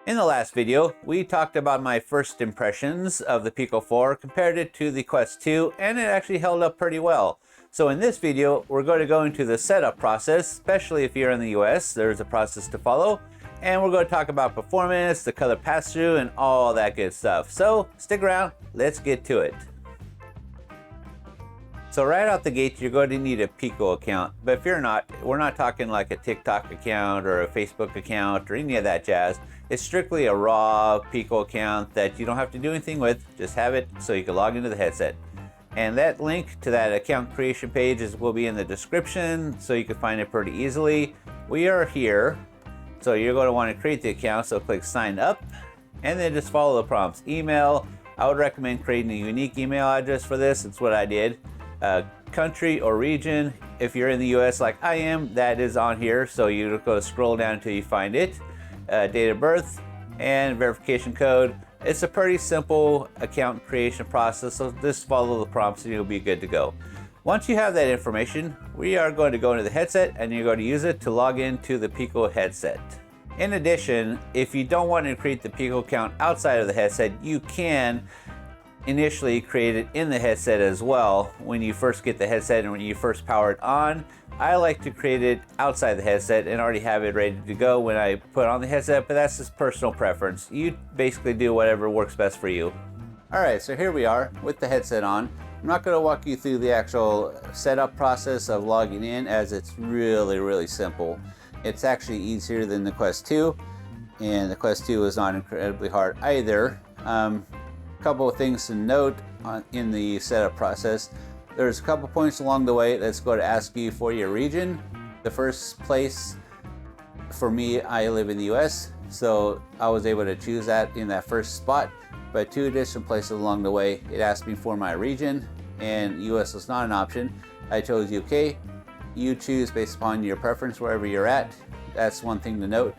In the last video, we talked about my first impressions of the Pico 4, compared it to the Quest 2, and it actually held up pretty well. So in this video, we're going to go into the setup process, especially if you're in the US, there's a process to follow. And we're going to talk about performance, the color pass-through, and all that good stuff. So stick around, let's get to it. So right out the gate, you're going to need a Pico account. But if you're not, we're not talking like a TikTok account or a Facebook account or any of that jazz. It's strictly a raw Pico account that you don't have to do anything with. Just have it so you can log into the headset. And that link to that account creation page will be in the description, so you can find it pretty easily. We are here. So you're going to want to create the account, so click sign up and then just follow the prompts. Email, I would recommend creating a unique email address for this. It's what I did. Country or region, if you're in the US like I am, that is on here, so you go scroll down until you find it. Date of birth and verification code. It's a pretty simple account creation process, so just follow the prompts and you'll be good to go. Once you have that information, we are going to go into the headset and you're going to use it to log into the Pico headset. In addition, if you don't want to create the Pico account outside of the headset, you can initially create it in the headset as well when you first get the headset and when you first power it on. I like to create it outside the headset and already have it ready to go when I put on the headset, but that's just personal preference. You basically do whatever works best for you. Alright, so here we are with the headset on. I'm not going to walk you through the actual setup process of logging in, as it's really simple. It's actually easier than the Quest 2, and the Quest 2 is not incredibly hard either. Couple of things to note in the setup process. There's a couple points along the way that's going to ask you for your region. The first place, for me, I live in the US, so I was able to choose that in that first spot. But two additional places along the way, it asked me for my region, and US was not an option. I chose UK. You choose based upon your preference wherever you're at. That's one thing to note.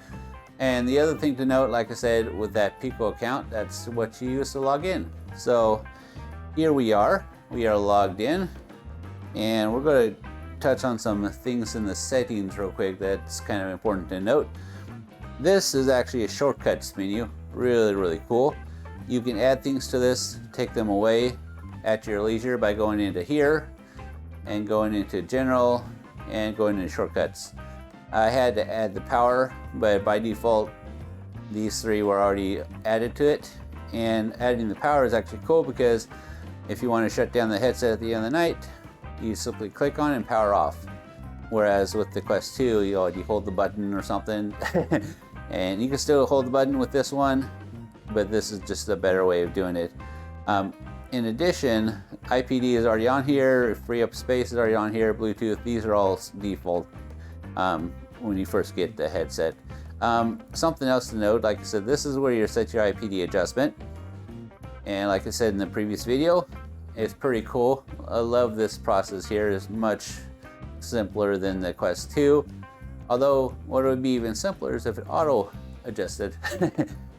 And the other thing to note, like I said, with that Pico account, that's what you use to log in. So here we are logged in, and we're going to touch on some things in the settings real quick that's kind of important to note. This is actually a shortcuts menu, really cool. You can add things to this, take them away at your leisure by going into here and going into general and going into shortcuts. I had to add the power, but by default, these three were already added to it. And adding the power is actually cool because if you want to shut down the headset at the end of the night, you simply click on and power off. Whereas with the Quest 2, you hold the button or something. And you can still hold the button with this one, but this is just a better way of doing it. In addition, IPD is already on here, free up space is already on here, Bluetooth, these are all default. When you first get the headset. Something else to note, like I said, this is where you set your IPD adjustment. And like I said in the previous video, it's pretty cool. I love this process here. It's much simpler than the Quest 2. Although, what would be even simpler is if it auto adjusted.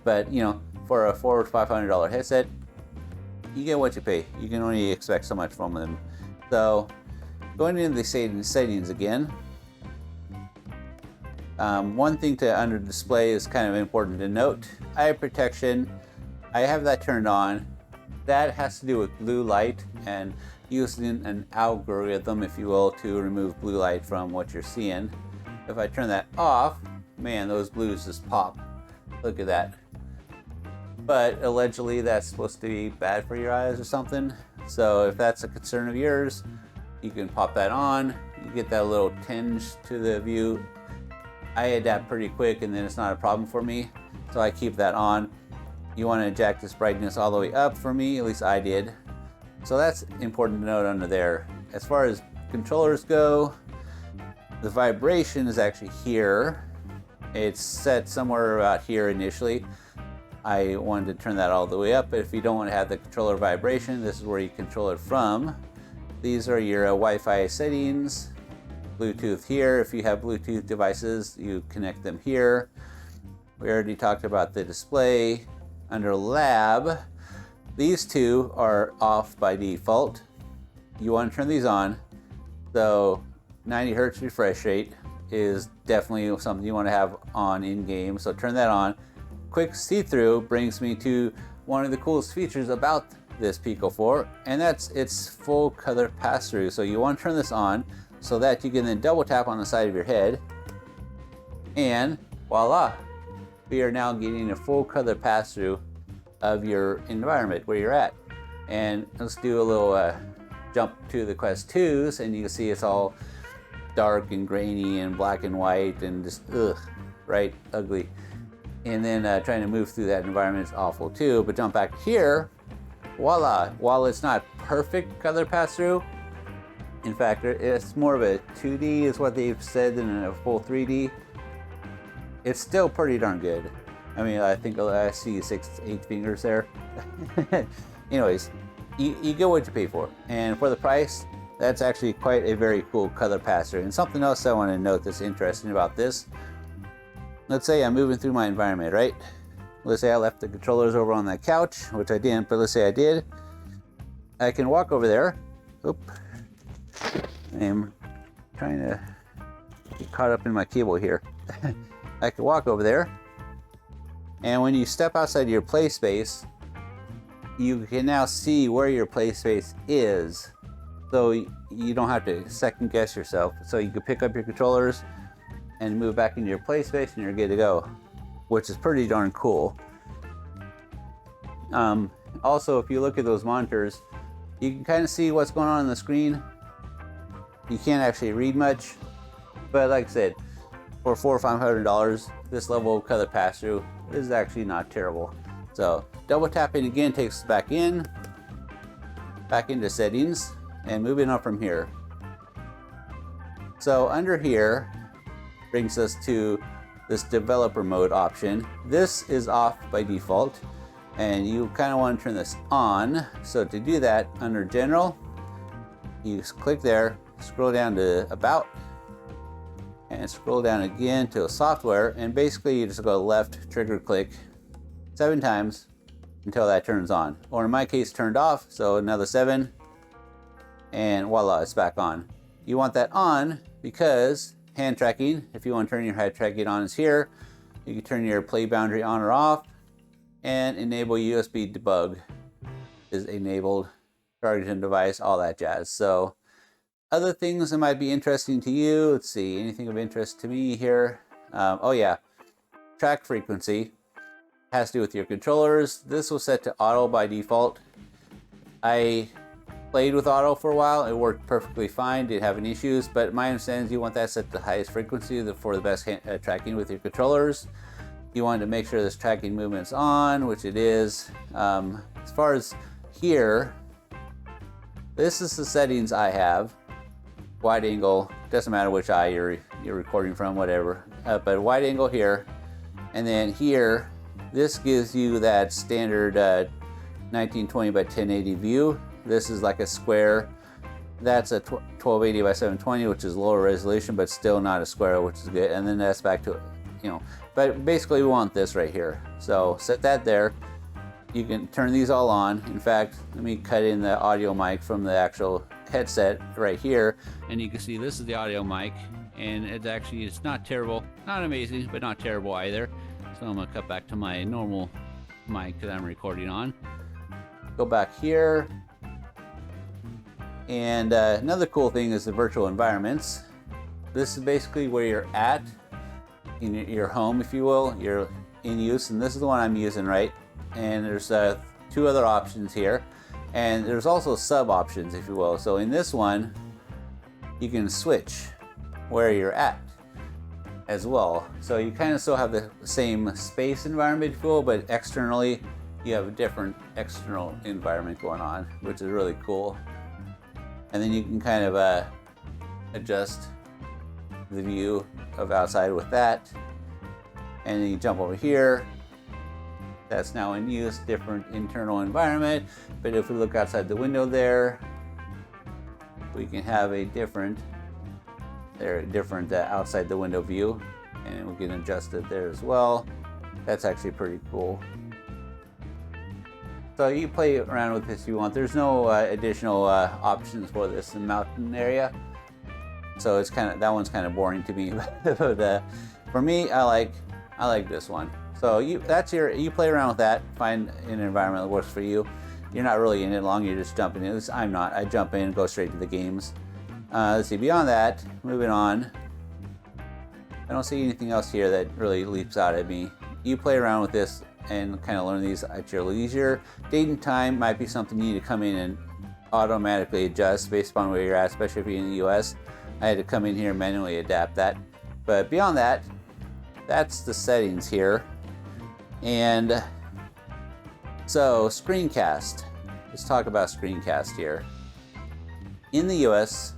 But, you know, for a $400 or $500 headset, you get what you pay. You can only expect so much from them. So, going into the settings again, one thing to under display is kind of important to note. Eye protection, I have that turned on. That has to do with blue light and using an algorithm, if you will, to remove blue light from what you're seeing. If I turn that off, man, those blues just pop. Look at that. But allegedly that's supposed to be bad for your eyes or something. So if that's a concern of yours, you can pop that on. You get that little tinge to the view. I adapt pretty quick and then it's not a problem for me, so I keep that on. You want to adjust this brightness all the way up for me, at least I did. So that's important to note under there. As far as controllers go, the vibration is actually here. It's set somewhere about here initially. I wanted to turn that all the way up, but if you don't want to have the controller vibration, this is where you control it from. These are your Wi-Fi settings. Bluetooth here. If you have Bluetooth devices, you connect them here. We already talked about the display. Under lab, these two are off by default. You want to turn these on. So 90 Hertz refresh rate is definitely something you want to have on in game. So turn that on. quick see-through brings me to one of the coolest features about this Pico 4, and that's its full color pass-through. So you want to turn this on so that you can then double tap on the side of your head, and voila, we are now getting a full color pass-through of your environment where you're at. And let's do a little jump to the Quest 2s, and you can see it's all dark and grainy and black and white and just right, ugly. And then trying to move through that environment is awful too. But jump back here, voila. While it's not perfect color pass-through, in fact, it's more of a 2D is what they've said than a full 3D. It's still pretty darn good. I mean, I think I see 8 fingers there. Anyways, you get what you pay for. And for the price, that's actually quite a very cool color pass-through. And something else I want to note that's interesting about this. Let's say I'm moving through my environment, right? Let's say I left the controllers over on that couch, which I didn't, but let's say I did. I can walk over there. Oop. I'm trying to get caught up in my cable here. I can walk over there. And when you step outside your play space, you can now see where your play space is. So you don't have to second guess yourself. So you can pick up your controllers and move back into your play space and you're good to go, which is pretty darn cool. Also, if you look at those monitors, you can kind of see what's going on the screen. You can't actually read much, but like I said, for $400 or $500, this level of color pass-through is actually not terrible. So double tapping again takes us back into settings and moving on from here. So under here brings us to this developer mode option. This is off by default and you kind of want to turn this on. So to do that, under general, you click there, scroll down to about, and scroll down again to software, and basically you just go left trigger click 7 times until that turns on, or in my case turned off, so another 7, and voila, it's back on. You want that on because hand tracking, if you want to turn your hand tracking on, is here. You can turn your play boundary on or off, and enable USB debug is enabled, targeting device, all that jazz. So other things that might be interesting to you, let's see, anything of interest to me here. Oh yeah, track frequency has to do with your controllers. This was set to auto by default. I played with auto for a while, it worked perfectly fine, didn't have any issues, but my understanding is you want that set to the highest frequency for the best tracking with your controllers. You want to make sure this tracking movement's on, which it is. As far as here, this is the settings I have. Wide angle, doesn't matter which eye you're recording from, whatever, but wide angle here, and then here, this gives you that standard 1920 by 1080 view. This is like a square. That's a 1280 by 720, which is lower resolution, but still not a square, which is good. And then that's back to, but basically we want this right here. So set that there. You can turn these all on. In fact, let me cut in the audio mic from the actual headset right here, and you can see this is the audio mic, and it's not terrible, not amazing, but not terrible either. So I'm gonna cut back to my normal mic that I'm recording on. Go back here, and another cool thing is the virtual environments. This is basically where you're at in your home, if you will. You're in use, and this is the one I'm using, right? And there's 2 other options here. And there's also sub options, if you will. So in this one, you can switch where you're at as well. So you kind of still have the same space environment, if you will, but externally, you have a different external environment going on, which is really cool. And then you can kind of adjust the view of outside with that. And then you jump over here. That's now in use, different internal environment. But if we look outside the window there, we can have a different outside the window view, and we can adjust it there as well. That's actually pretty cool. So you play around with this if you want. There's no additional options for this in mountain area, so it's that one's kind of boring to me. But for me, I like this one. So So you play around with that, find an environment that works for you. You're not really in it long, you're just jumping in. At least I'm not. I jump in, go straight to the games. Let's see, beyond that, moving on. I don't see anything else here that really leaps out at me. You play around with this and kind of learn these at your leisure. Date and time might be something you need to come in and automatically adjust based upon where you're at, especially if you're in the US. I had to come in here and manually adapt that. But beyond that, that's the settings here. And so screencast. Let's talk about screencast here. In the US,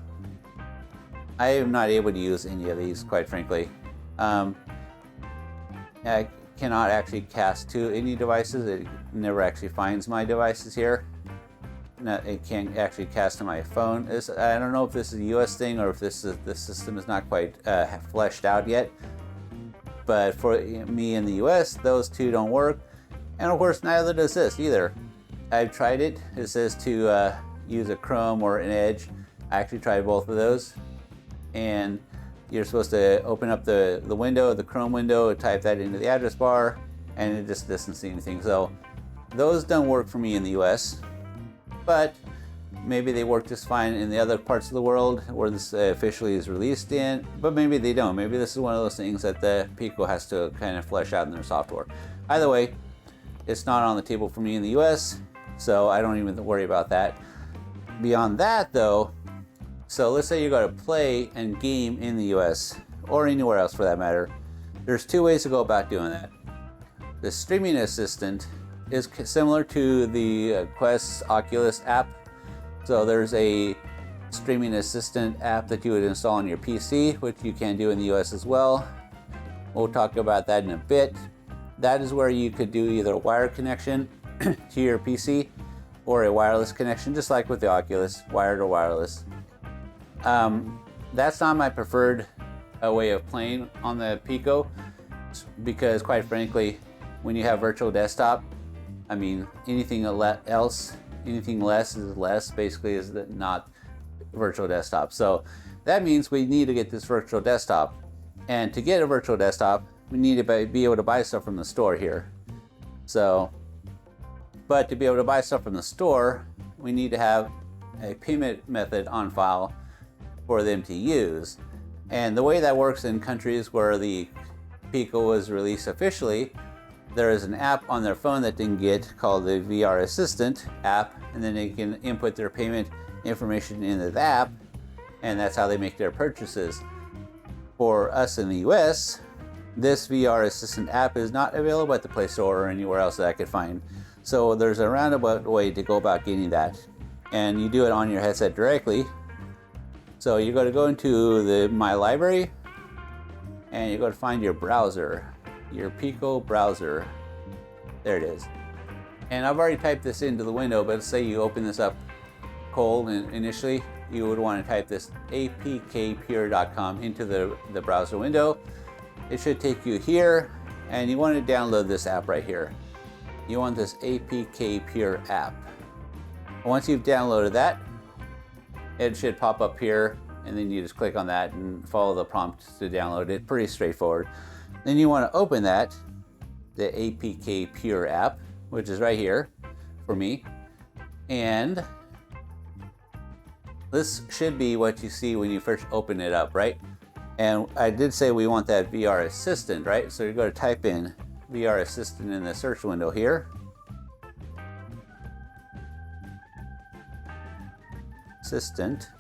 I am not able to use any of these, quite frankly. I cannot actually cast to any devices. It never actually finds my devices here. It can't actually cast to my phone. I don't know if this is a US thing or if this system is not quite fleshed out yet. But for me in the US, those two don't work. And of course, neither does this either. I've tried it. It says to use a Chrome or an Edge. I actually tried both of those. And you're supposed to open up the window, the Chrome window, type that into the address bar, and it just doesn't see anything. So those don't work for me in the US, but maybe they work just fine in the other parts of the world where this officially is released in, but maybe they don't. Maybe this is one of those things that the Pico has to kind of flesh out in their software. Either way, it's not on the table for me in the US, so I don't even worry about that. Beyond that though, so let's say you go to play and game in the US or anywhere else for that matter. There's two ways to go about doing that. The streaming assistant is similar to the Quest Oculus app. So there's a streaming assistant app that you would install on your PC, which you can do in the US as well. We'll talk about that in a bit. That is where you could do either a wired connection to your PC or a wireless connection, just like with the Oculus, wired or wireless. That's not my preferred way of playing on the Pico, because quite frankly, when you have virtual desktop, I mean, anything less is less, basically, is not virtual desktop. So that means we need to get this virtual desktop. And to get a virtual desktop, we need to be able to buy stuff from the store here. So, but to be able to buy stuff from the store, we need to have a payment method on file for them to use. And the way that works in countries where the Pico was released officially, there is an app on their phone that they can get called the VR Assistant app, and then they can input their payment information into the app, and that's how they make their purchases. For us in the US, this VR Assistant app is not available at the Play Store or anywhere else that I could find. So there's a roundabout way to go about getting that. And you do it on your headset directly. So you're going to go into My Library, and you're going to find your browser, your Pico browser. There it is. And I've already typed this into the window, but let's say you open this up cold and initially, you would want to type this apkpure.com into the browser window. It should take you here, and you want to download this app right here. You want this APK Pure app. Once you've downloaded that, it should pop up here, and then you just click on that and follow the prompt to download it. Pretty straightforward. Then you want to open that, the APK Pure app, which is right here for me. And this should be what you see when you first open it up, right? And I did say we want that VR Assistant, right? So you're going to type in VR Assistant in the search window here. Assistant.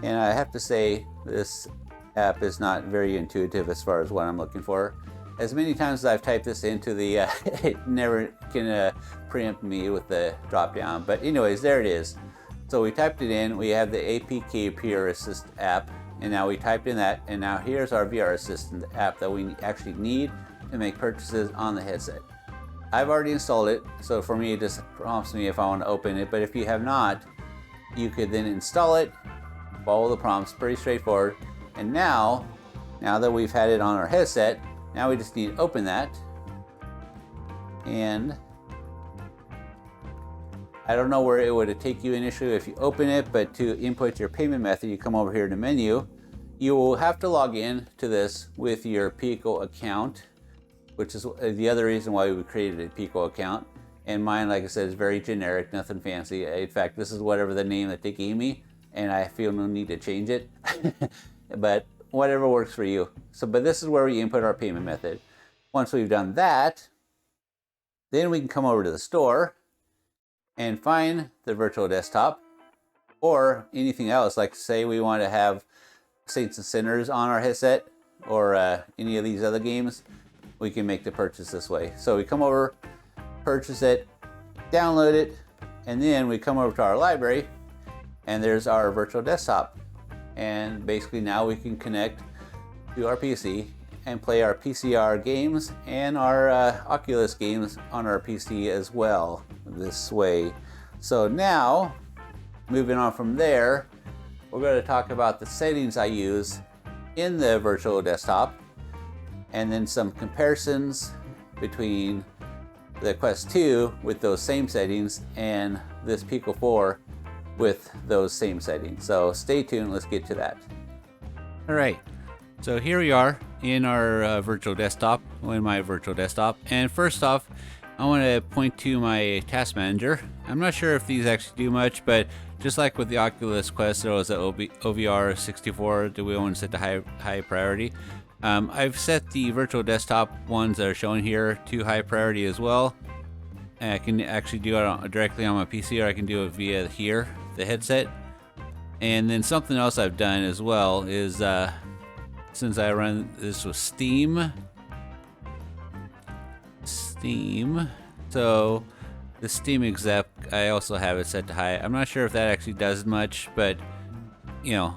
And I have to say this app is not very intuitive as far as what I'm looking for. As many times as I've typed this into the, it never can preempt me with the drop down. But anyways, there it is. So we typed it in, we have the APK Pure Assist app, and now we typed in that, and now here's our VR Assistant app that we actually need to make purchases on the headset. I've already installed it, so for me it just prompts me if I want to open it, but if you have not, you could then install it, follow the prompts, pretty straightforward, and now that we've had it on our headset, now we just need to open that, and I don't know where it would take you initially if you open it, but to input your payment method, you come over here to menu. You will have to log in to this with your Pico account. which is the other reason why we created a Pico account. And mine, like I said, is very generic, nothing fancy. In fact, this is whatever the name that they gave me, and I feel no need to change it. But whatever works for you. So, but this is where we input our payment method. Once we've done that, then we can come over to the store and find the virtual desktop or anything else. Like say we want to have Saints and Sinners on our headset or any of these other games, we can make the purchase this way. So we come over, purchase it, download it, and then we come over to our library and there's our virtual desktop. And basically now we can connect to our PC and play our PCR games and our Oculus games on our PC as well this way. So now, moving on from there, we're going to talk about the settings I use in the virtual desktop and then some comparisons between the Quest 2 with those same settings and this Pico 4 with those same settings. So stay tuned, let's get to that. All right, so here we are in our virtual desktop, in my virtual desktop. And first off, I want to point to my task manager. I'm not sure if these actually do much, but just like with the Oculus Quest, there was an OVR 64 that we want to set to high priority. I've set the virtual desktop ones that are shown here to high priority as well. And I can actually do it directly on my PC, or I can do it via here, the headset. And then something else I've done as well is since I run this with Steam, so the Steam exec, I also have it set to high. I'm not sure if that actually does much, but you know,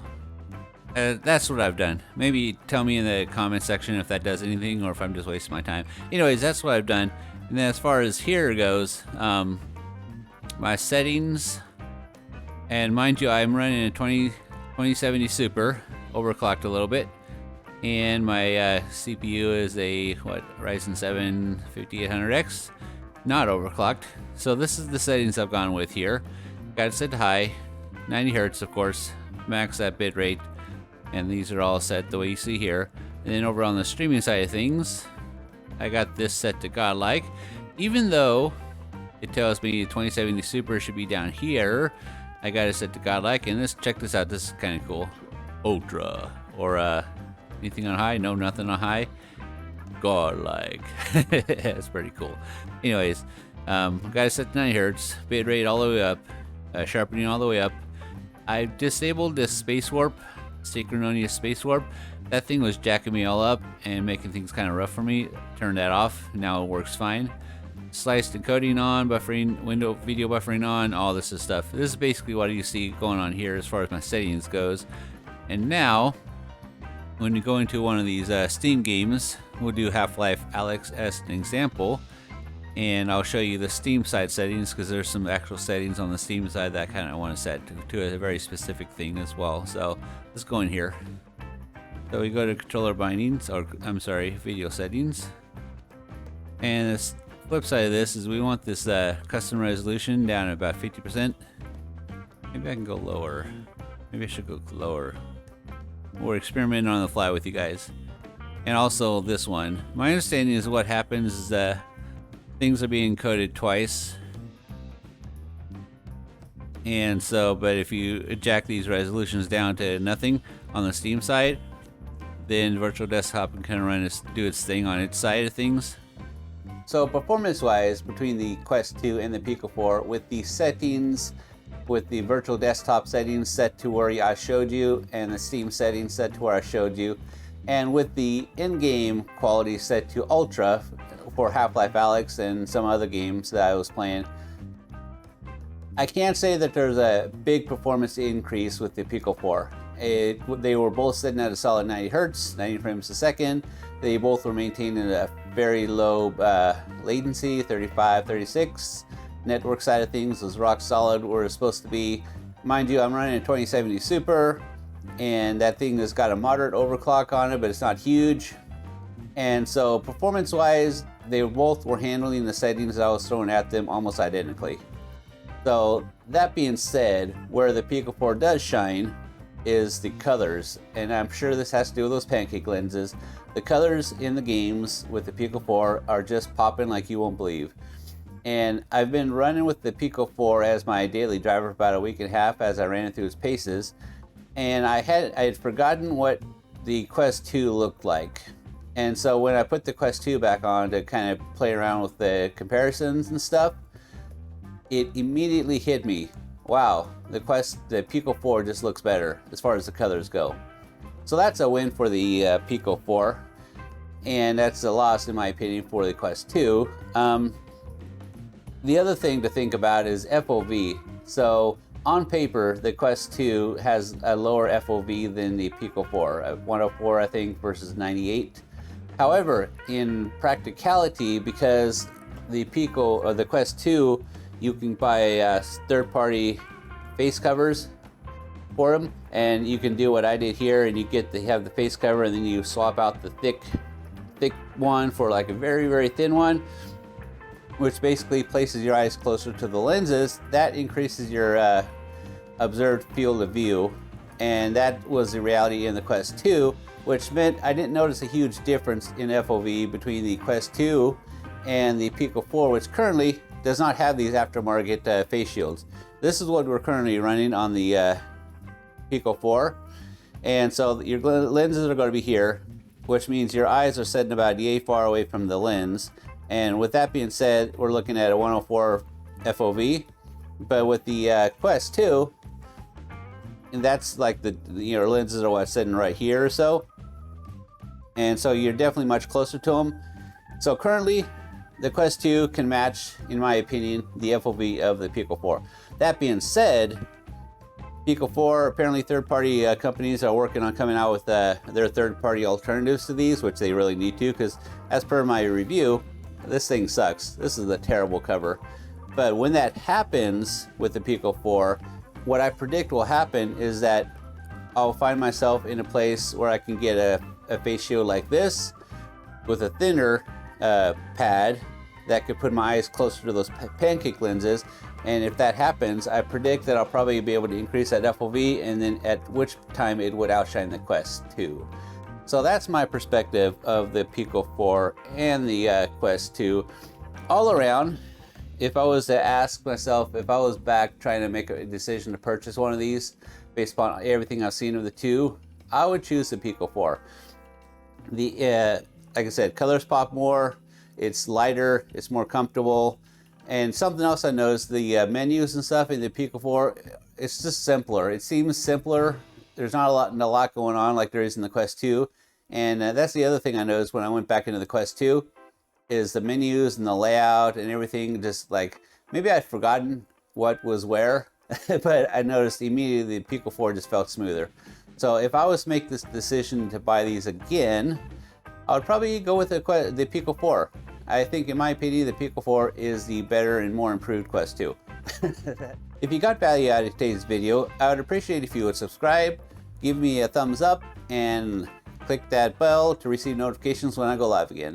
that's what I've done. Maybe tell me in the comment section if that does anything or if I'm just wasting my time. Anyways, that's what I've done. And then as far as here goes, my settings, and mind you, I'm running a 2070 Super, overclocked a little bit. And my CPU is a Ryzen 7 5800X, not overclocked. So this is the settings I've gone with here. Got it set to high, 90 Hertz of course, max that bit rate, and these are all set the way you see here. And then over on the streaming side of things, I got this set to godlike, even though it tells me 2070 Super should be down here. I got it set to godlike, and check this out. This is kind of cool. Ultra, or anything on high? No, nothing on high. Godlike. That's pretty cool. Anyways, got it set to 90 Hertz, bit rate all the way up, sharpening all the way up. I disabled this space warp, synchronous space warp. That thing was jacking me all up and making things kind of rough for me. Turned that off. Now it works fine. Sliced encoding on, buffering, video buffering on, all this is stuff. This is basically what you see going on here as far as my settings goes. And now, when you go into one of these Steam games, we'll do Half-Life Alyx as an example, and I'll show you the Steam side settings because there's some actual settings on the Steam side that I kind of want to set to a very specific thing as well. So let's go in here. So we go to controller bindings, or I'm sorry, video settings. And the flip side of this is we want this custom resolution down at about 50%. Maybe I can go lower. Maybe I should go lower. We're experimenting on the fly with you guys. And also this one. My understanding is what happens is that things are being encoded twice. And so, but if you jack these resolutions down to nothing on the Steam side, then virtual desktop can kind of do its thing on its side of things. So performance-wise, between the Quest 2 and the Pico 4, with the settings, with the virtual desktop settings set to where I showed you, and the Steam settings set to where I showed you, and with the in-game quality set to Ultra for Half-Life Alyx and some other games that I was playing, I can't say that there's a big performance increase with the Pico 4. They were both sitting at a solid 90 Hertz, 90 frames a second. They both were maintaining a very low latency, 35, 36. Network side of things was rock solid where it's supposed to be. Mind you, I'm running a 2070 Super, and that thing has got a moderate overclock on it, but it's not huge. And so performance-wise, they both were handling the settings that I was throwing at them almost identically. So that being said, where the Pico 4 does shine is the colors, and I'm sure this has to do with those pancake lenses, The colors in the games with the Pico 4 are just popping like you won't believe. And I've been running with the Pico 4 as my daily driver for about a week and a half as I ran it through its paces. And I had forgotten what the Quest 2 looked like. And so when I put the Quest 2 back on to kind of play around with the comparisons and stuff, it immediately hit me. Wow, the Pico 4 just looks better as far as the colors go. So that's a win for the Pico 4, and that's a loss in my opinion for the Quest 2. The other thing to think about is FOV. So on paper, the Quest 2 has a lower FOV than the Pico 4, 104 I think versus 98. However, in practicality, because the Pico or the Quest 2, you can buy third-party face covers for them, and you can do what I did here, and you have the face cover, and then you swap out the thick one for like a very, very thin one, which basically places your eyes closer to the lenses. That increases your observed field of view, and that was the reality in the Quest 2, which meant I didn't notice a huge difference in FOV between the Quest 2 and the Pico 4, which currently does not have these aftermarket face shields. This is what we're currently running on the Pico 4, and so your lenses are going to be here, which means your eyes are sitting about yay far away from the lens. And with that being said, we're looking at a 104 FOV, but with the Quest 2, and that's like your lenses are sitting right here or so, and so you're definitely much closer to them. So currently, the Quest 2 can match, in my opinion, the FOV of the Pico 4. That being said, Pico 4, apparently third-party companies are working on coming out with their third-party alternatives to these, which they really need to, because as per my review, this thing sucks. This is a terrible cover. But when that happens with the Pico 4, what I predict will happen is that I'll find myself in a place where I can get a face shield like this with a thinner pad that could put my eyes closer to those pancake lenses. And if that happens, I predict that I'll probably be able to increase that FOV, and then at which time it would outshine the Quest 2. So that's my perspective of the Pico 4 and the Quest 2. All around, if I was to ask myself, if I was back trying to make a decision to purchase one of these based upon everything I've seen of the two, I would choose the Pico 4. Like I said, colors pop more, it's lighter, it's more comfortable. And something else I noticed, the menus and stuff in the Pico 4, it's just simpler. It seems simpler. There's not a lot going on like there is in the Quest 2. And that's the other thing I noticed when I went back into the Quest 2, is the menus and the layout and everything, just like, maybe I'd forgotten what was where, but I noticed immediately the Pico 4 just felt smoother. So if I was to make this decision to buy these again, I would probably go with the Pico 4. I think, in my opinion, the Pico 4 is the better and more improved Quest 2. If you got value out of today's video, I would appreciate if you would subscribe, give me a thumbs up, and click that bell to receive notifications when I go live again.